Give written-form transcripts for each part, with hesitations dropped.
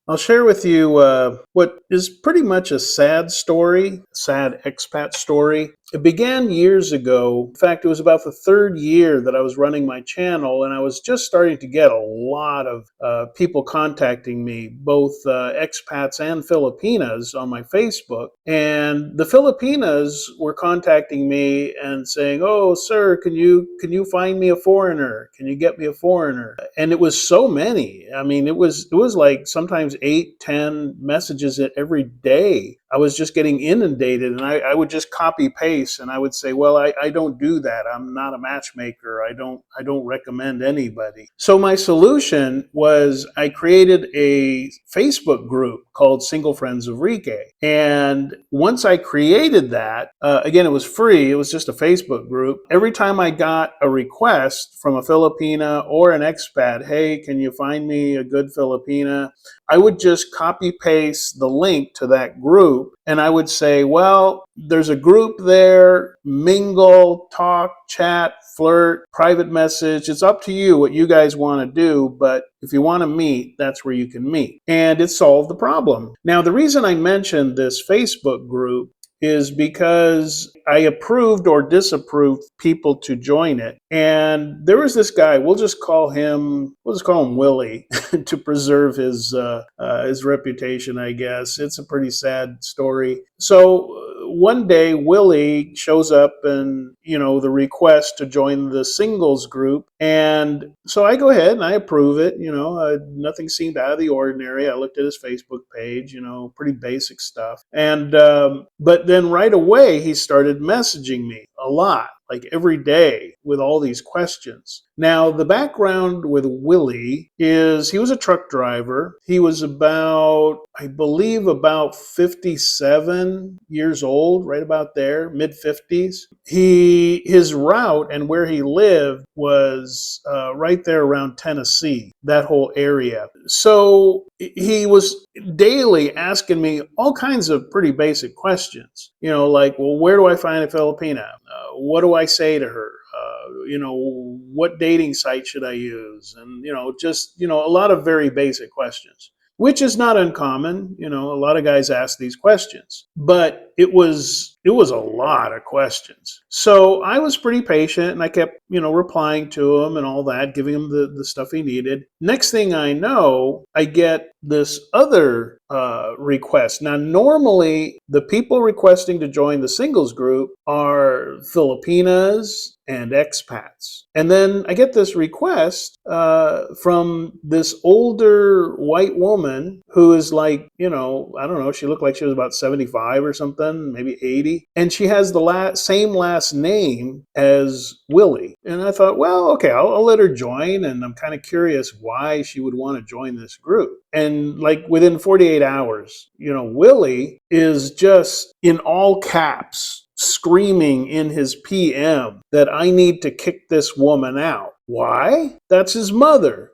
I'll share with you what is pretty much a sad story, sad expat story. It began years ago. In fact, it was about the third year that I was running my channel, and I was just starting to get a lot of people contacting me, both expats and Filipinas on my Facebook. And the Filipinas were contacting me and saying, "Oh, sir, can you find me a foreigner? Can you get me a foreigner?" And it was so many. I mean, it was like sometimes 8, 10 messages every day. I was just getting inundated, and I would just copy paste, and I would say, well, I don't do that. I'm not a matchmaker. I don't recommend anybody. So my solution was I created a Facebook group called Single Friends of Rike. And once I created that, again, it was free. It was just a Facebook group. Every time I got a request from a Filipina or an expat, hey, can you find me a good Filipina? I would just copy paste the link to that group, and I would say, well, there's a group there, mingle, talk, chat, flirt, private message. It's up to you what you guys want to do, but if you want to meet, that's where you can meet. And it solved the problem. Now, the reason I mentioned this Facebook group is because I approved or disapproved people to join it. And there was this guy, we'll just call him Willie to preserve his reputation, I guess. It's a pretty sad story. So one day Willie shows up and, the request to join the singles group. And so I go ahead and I approve it. Nothing seemed out of the ordinary. I looked at his Facebook page, pretty basic stuff. And, but then right away he started messaging me a lot, like every day, with all these questions. Now, the background with Willie is he was a truck driver. He was I believe about 57 years old, right about there, mid-50s. His route and where he lived was right there around Tennessee, that whole area. So he was daily asking me all kinds of pretty basic questions, like, well, where do I find a Filipina? What do I say to her? What dating site should I use? And, a lot of very basic questions, which is not uncommon. A lot of guys ask these questions, but it was a lot of questions. So I was pretty patient, and I kept, replying to him and all that, giving him the stuff he needed. Next thing I know, I get this other request. Now, normally the people requesting to join the singles group are Filipinas and expats. And then I get this request from this older white woman who is like, I don't know, she looked like she was about 75 or something, maybe 80. And she has the same last name as Willie. And I thought, well, okay, I'll let her join. And I'm kind of curious why she would want to join this group. And like within 48 hours, Willie is just in all caps screaming in his PM that I need to kick this woman out. Why? That's his mother.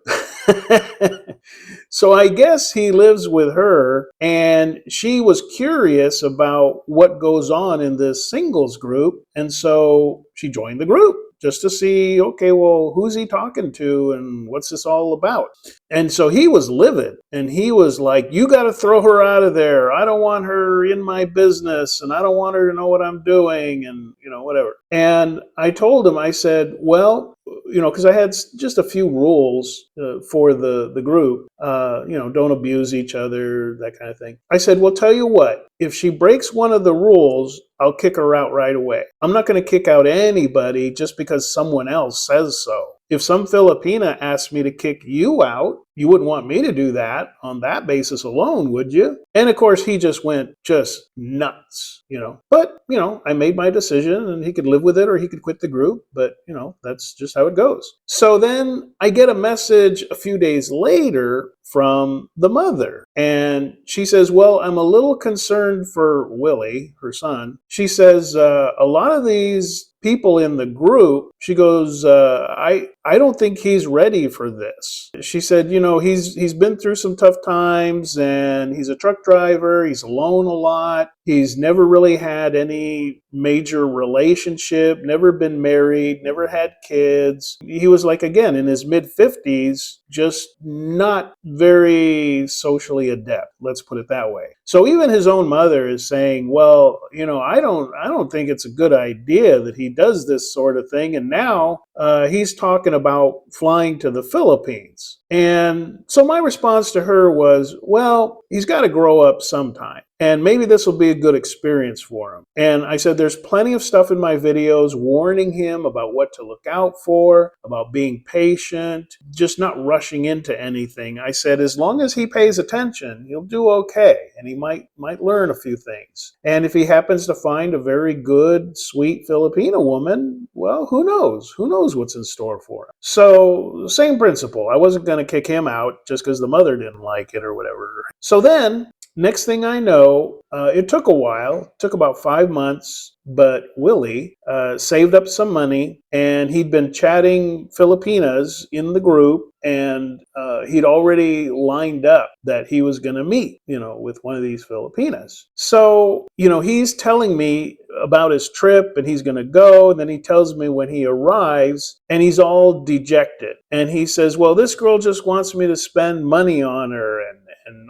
So I guess he lives with her, and she was curious about what goes on in this singles group, and so she joined the group just to see, okay, well, who's he talking to and what's this all about? And so he was livid, and he was like, you got to throw her out of there. I don't want her in my business, and I don't want her to know what I'm doing, and, whatever. And I told him, I said, well, because I had just a few rules for the group, don't abuse each other, that kind of thing. I said, well, tell you what, if she breaks one of the rules, I'll kick her out right away. I'm not going to kick out anybody just because someone else says so. If some Filipina asked me to kick you out, you wouldn't want me to do that on that basis alone, would you? And of course, he just went just nuts, But, I made my decision, and he could live with it or he could quit the group. But, that's just how it goes. So then I get a message a few days later from the mother. And she says, well, I'm a little concerned for Willie, her son. She says, a lot of these people in the group, she goes, I don't think he's ready for this. She said, he's been through some tough times, and he's a truck driver. He's alone a lot. He's never really had any major relationship, never been married, never had kids. He was like, again, in his mid 50s, just not very socially adept. Let's put it that way. So even his own mother is saying, well, I don't think it's a good idea that he does this sort of thing. And now he's talking about flying to the Philippines. And so my response to her was, well, he's got to grow up sometime. And maybe this will be a good experience for him. And I said, there's plenty of stuff in my videos warning him about what to look out for, about being patient, just not rushing into anything. I said, as long as he pays attention, he'll do okay. And he might learn a few things. And if he happens to find a very good, sweet Filipino woman, well, who knows? Who knows what's in store for him? So same principle. I wasn't going to kick him out just because the mother didn't like it or whatever. So then, next thing I know, it took a while, took about 5 months, but Willie saved up some money, and he'd been chatting Filipinas in the group, and he'd already lined up that he was going to meet, with one of these Filipinas. So, he's telling me about his trip, and he's going to go, and then he tells me when he arrives, and he's all dejected. And he says, well, this girl just wants me to spend money on her, and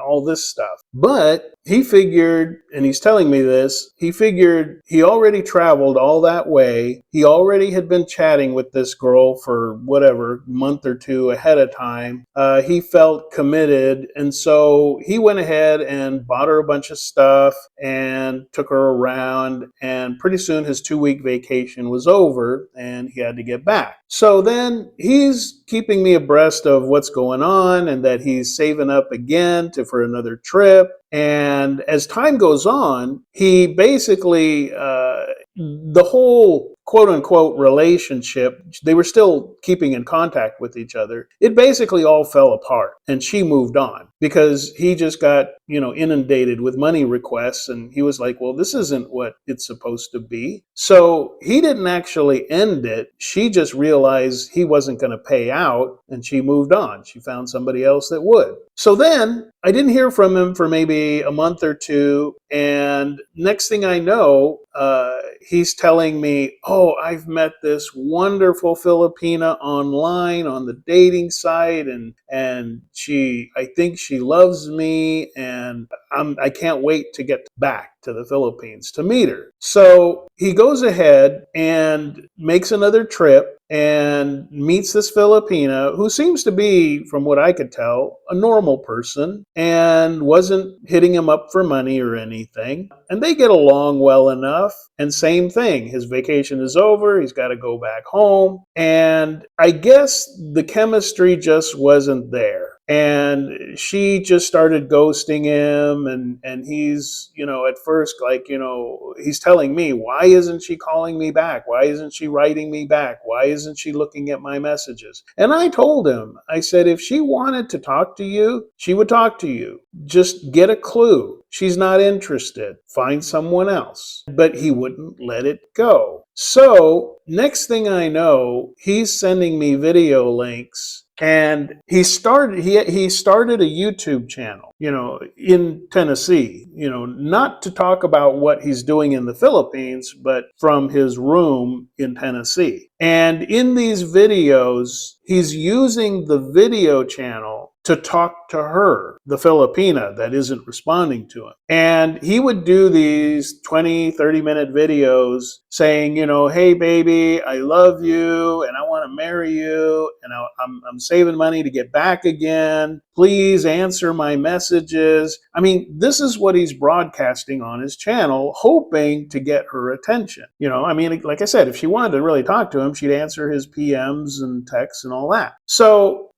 all this stuff. But he figured, and he's telling me this, he figured he already traveled all that way. He already had been chatting with this girl for whatever, month or two ahead of time. He felt committed. And so he went ahead and bought her a bunch of stuff and took her around. And pretty soon his 2-week vacation was over and he had to get back. So then he's keeping me abreast of what's going on and that he's saving up again for another trip. And as time goes on, he basically, the whole quote unquote relationship, they were still keeping in contact with each other. It basically all fell apart and she moved on because he just got, inundated with money requests. And he was like, well, this isn't what it's supposed to be. So he didn't actually end it. She just realized he wasn't going to pay out and she moved on. She found somebody else that would. So then I didn't hear from him for maybe a month or two. And next thing I know, he's telling me, oh, I've met this wonderful Filipina online on the dating site. And I think she loves me. And I can't wait to get back to the Philippines to meet her. So he goes ahead and makes another trip and meets this Filipina who seems to be, from what I could tell, a normal person and wasn't hitting him up for money or anything. And they get along well enough. And same thing, his vacation is over, he's got to go back home. And I guess the chemistry just wasn't there. And she just started ghosting him, and he's, at first, like, he's telling me, why isn't she calling me back? Why isn't she writing me back? Why isn't she looking at my messages? And I told him, I said, if she wanted to talk to you, she would talk to you. Just get a clue. She's not interested. Find someone else. But he wouldn't let it go. So next thing I know, he's sending me video links. And he started a YouTube channel, in Tennessee, not to talk about what he's doing in the Philippines, but from his room in Tennessee. And in these videos, he's using the video channel to talk to her, the Filipina that isn't responding to him. And he would do these 20, 30-minute videos saying, hey, baby, I love you and I want to marry you and I'm saving money to get back again. Please answer my messages. I mean, this is what he's broadcasting on his channel, hoping to get her attention. Like I said, if she wanted to really talk to him, she'd answer his PMs and texts and all that. So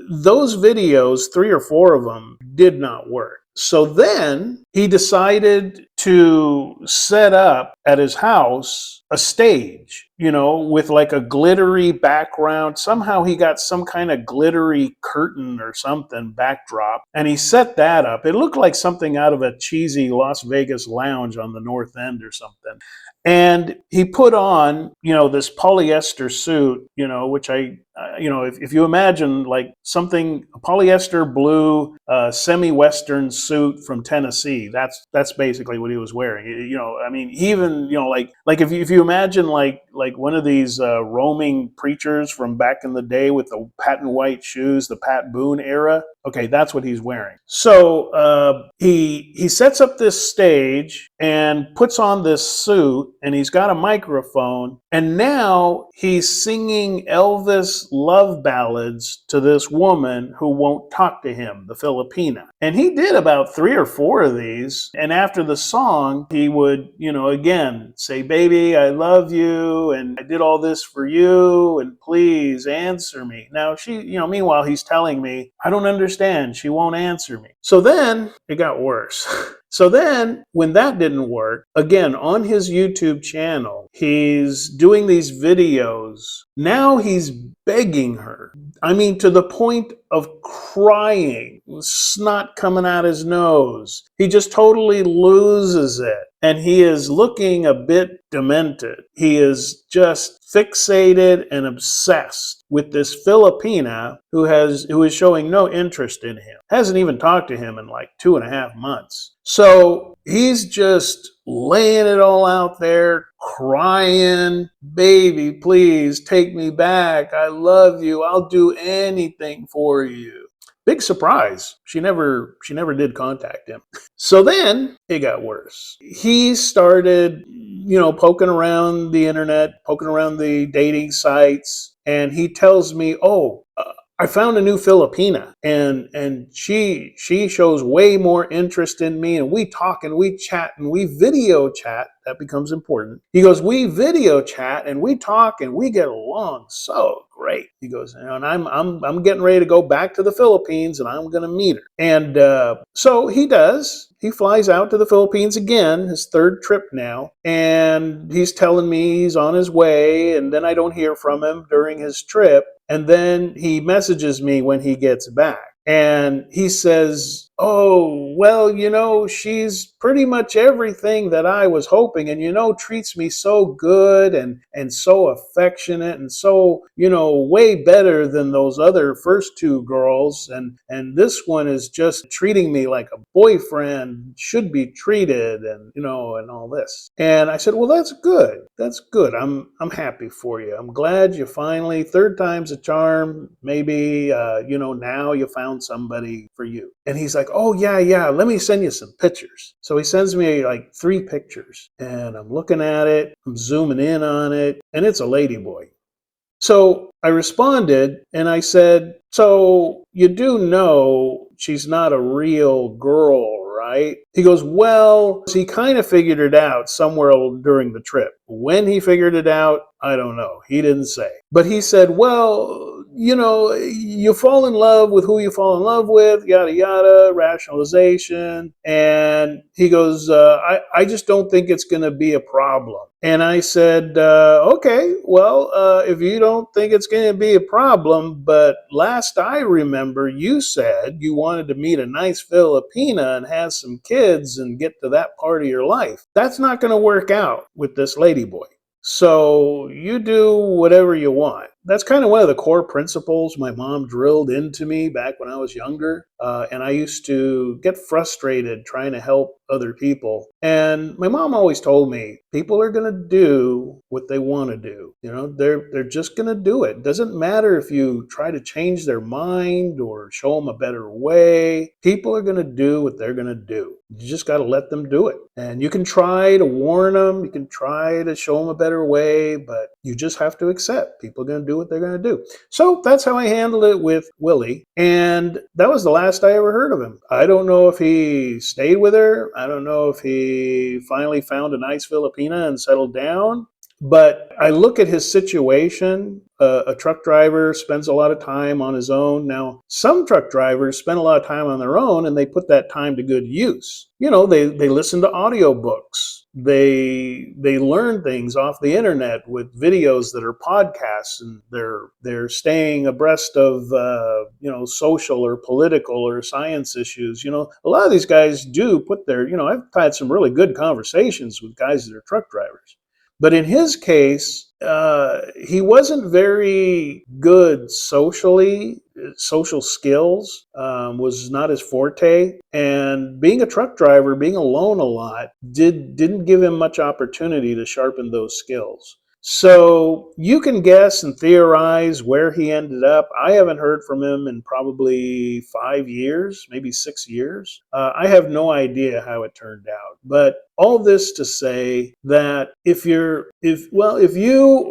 those videos, 3 or 4 of them, did not work. So then he decided to set up at his house a stage, with like a glittery background. Somehow he got some kind of glittery curtain or something backdrop, and he set that up. It looked like something out of a cheesy Las Vegas lounge on the North End or something. And he put on, this polyester suit, which if you imagine like something, a polyester blue semi-Western suit from Tennessee, that's basically what he was wearing. I mean, even, like if you imagine like one of these roaming preachers from back in the day with the patent white shoes, the Pat Boone era. Okay, that's what he's wearing. So he sets up this stage and puts on this suit, and he's got a microphone, and now he's singing Elvis love ballads to this woman who won't talk to him, the Filipina. And he did about 3 or 4 of these, and after the song, he would, again, say, "Baby, I love you, and I did all this for you, and please answer me." Now she, meanwhile, he's telling me, "I don't understand. She won't answer me." So then it got worse. So then, when that didn't work, again, on his YouTube channel, he's doing these videos. Now he's begging her. I mean, to the point of crying, snot coming out his nose. He just totally loses it. And he is looking a bit demented. He is just fixated and obsessed with this Filipina who is showing no interest in him. Hasn't even talked to him in like 2.5 months. So he's just laying it all out there, crying, "Baby, please take me back. I love you. I'll do anything for you." Big surprise. She never did contact him. So then it got worse. He started, poking around the internet, poking around the dating sites, and he tells me, "I found a new Filipina, and she shows way more interest in me, and we talk and we chat and we video chat." That becomes important. He goes, "We video chat and we talk and we get along so great." He goes, "And I'm getting ready to go back to the Philippines, and I'm going to meet her." And so he does. He flies out to the Philippines again, his 3rd trip now, and he's telling me he's on his way, and then I don't hear from him during his trip. And then he messages me when he gets back. And he says, "Oh, well, she's pretty much everything that I was hoping, and, treats me so good and so affectionate and so, way better than those other first 2 girls. And this one is just treating me like a boyfriend should be treated, and, and all this." And I said, "Well, that's good. That's good. I'm happy for you. I'm glad you finally, 3rd time's a charm. Maybe, now you found somebody for you." And he's like, "Oh, yeah, let me send you some pictures." So he sends me like 3 pictures, and I'm looking at it, I'm zooming in on it, and it's a ladyboy. So I responded and I said, "So you do know she's not a real girl, right?" He goes, "Well," he kind of figured it out somewhere during the trip. When he figured it out, I don't know. He didn't say. But he said, "Well, you fall in love with who you fall in love with, yada, yada, rationalization." And he goes, I just don't think it's going to be a problem." And I said, "Okay, well, if you don't think it's going to be a problem, but last I remember, you said you wanted to meet a nice Filipina and have some kids and get to that part of your life. That's not going to work out with this ladyboy. So you do whatever you want." That's kind of one of the core principles my mom drilled into me back when I was younger. And I used to get frustrated trying to help other people. And my mom always told me, people are going to do what they want to do. They're just going to do it. Doesn't matter if you try to change their mind or show them a better way. People are going to do what they're going to do. You just got to let them do it. And you can try to warn them. You can try to show them a better way, but you just have to accept people are going to do what they're going to do. So that's how I handled it with Willie. And that was the last I ever heard of him. I don't know if he stayed with her. I don't know if he finally found a nice Filipina and settled down. But I look at his situation. A truck driver spends a lot of time on his own. Now, some truck drivers spend a lot of time on their own, and they put that time to good use. They listen to audiobooks. they learn things off the internet with videos that are podcasts, and they're staying abreast of social or political or science issues. A lot of these guys do put their, I've had some really good conversations with guys that are truck drivers. But in his case, he wasn't very good socially. Social skills was not his forte, and being a truck driver, being alone a lot, didn't give him much opportunity to sharpen those skills. So you can guess and theorize where he ended up. I haven't heard from him in probably 5 years, maybe 6 years. I have no idea how it turned out. But all this to say that if you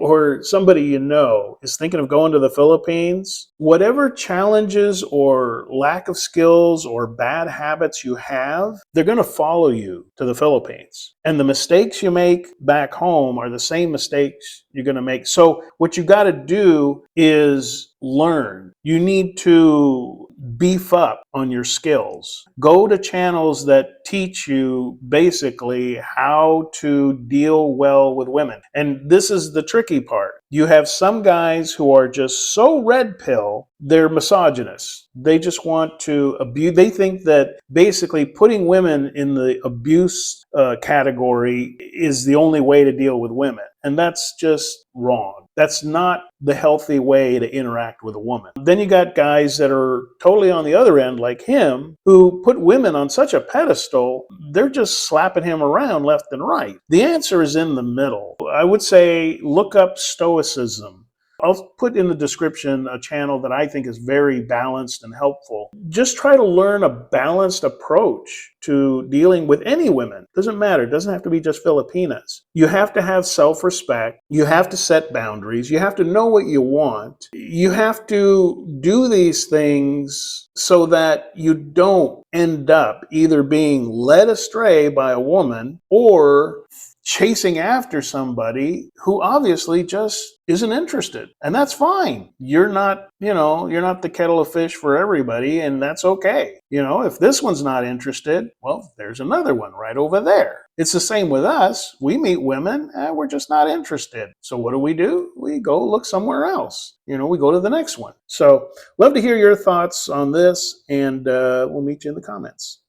or somebody you know is thinking of going to the Philippines, whatever challenges or lack of skills or bad habits you have, they're going to follow you to the Philippines. And the mistakes you make back home are the same mistakes you're going to make. So what you got to do is learn. You need to beef up on your skills. Go to channels that teach you basically how to deal well with women. And this is the tricky part. You have some guys who are just so red pill, they're misogynists. They just want to abuse. They think that basically putting women in the abuse category is the only way to deal with women. And that's just wrong. That's not the healthy way to interact with a woman. Then you got guys that are totally on the other end, like him, who put women on such a pedestal, they're just slapping him around left and right. The answer is in the middle. I would say look up Stoicism. I'll put in the description a channel that I think is very balanced and helpful. Just try to learn a balanced approach to dealing with any women. Doesn't matter. It doesn't have to be just Filipinas. You have to have self-respect. You have to set boundaries. You have to know what you want. You have to do these things so that you don't end up either being led astray by a woman or chasing after somebody who obviously just isn't interested. And that's fine. You're not the kettle of fish for everybody, and that's okay. If this one's not interested, well, there's another one right over there. It's the same with us. We meet women, and we're just not interested. So what do? We go look somewhere else. We go to the next one. So love to hear your thoughts on this, and we'll meet you in the comments.